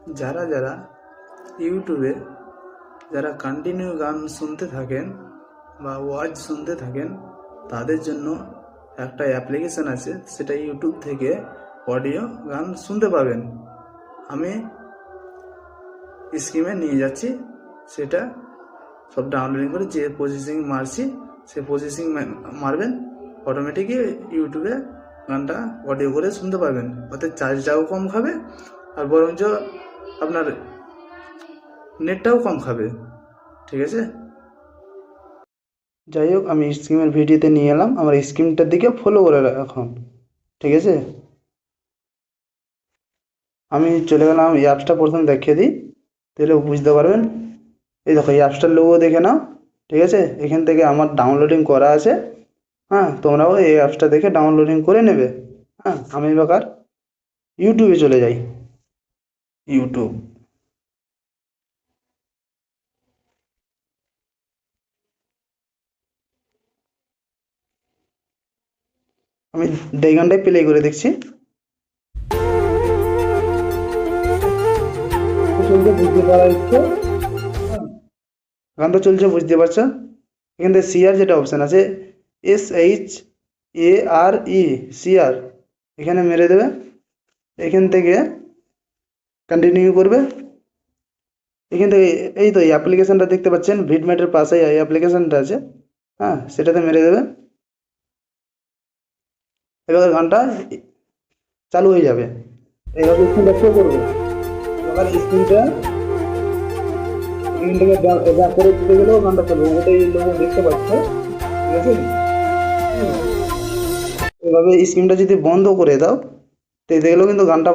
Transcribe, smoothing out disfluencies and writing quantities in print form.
যারা যারা ইউটিউবে যারা কন্টিনিউ গান শুনতে থাকেন বা ওয়াজ শুনতে থাকেন, তাদের জন্য একটা অ্যাপ্লিকেশান আছে, সেটা ইউটিউব থেকে অডিও গান শুনতে পাবেন। আমি স্ক্রিমে নিয়ে যাচ্ছি, সেটা সব ডাউনলোডিং করে যে প্রসেসিং মারছি সে প্রসেসিং মারবেন, অটোমেটিকই ইউটিউবে গানটা অডিও করে শুনতে পাবেন। ওতে চার্জটাও কম খাবে আর বরঞ্চ আপনার নেটটাও কম খাবে। ঠিক আছে, যাই হোক, আমি স্ক্রিমের ভিডিওতে নিয়ে এলাম, আমার স্ক্রিমটার দিকে ফলো করে এখন। ঠিক আছে, আমি চলে গেলাম, এই অ্যাপসটা প্রথমে দেখিয়ে দিই, তাহলে বুঝতে পারবেন। এই দেখো, এই অ্যাপসটার লোগো দেখে নাও। ঠিক আছে, এখান থেকে আমার ডাউনলোডিং করা আছে। হ্যাঁ, তোমরাও এই অ্যাপসটা দেখে ডাউনলোডিং করে নেবে। হ্যাঁ, আমি এবার ইউটিউবে চলে যাই। ইউটিউব, আমি এই গানটাই প্লে করে দেখছি। চলছে, বুঝতে পারা যাচ্ছে। গানটা চলছে, বুঝতে পারছো। এখান থেকে সিআর যেটা অপশান আছে, SHARE, সিআর, এখানে মেরে দেবে। এখান থেকে কন্টিনিউ করবে। এখান থেকে এই তো এই অ্যাপ্লিকেশানটা দেখতে পাচ্ছেন, ভিডমেটের পাশে এই অ্যাপ্লিকেশানটা আছে। হ্যাঁ, সেটাতে মেরে দেবে। এবার গানটা চালু হয়ে যাবে। এইভাবে স্ক্রিনটা শো করবে। এবার স্ক্রিনটা এখান থেকে ব্যাক করে দিতে গেলেও গানটা চলবে। ওটাই লোক দেখতে পাচ্ছে। ঠিক আছে, এভাবে স্ক্রিনটা যদি বন্ধ করে দাও, তো গেলেও কিন্তু গানটা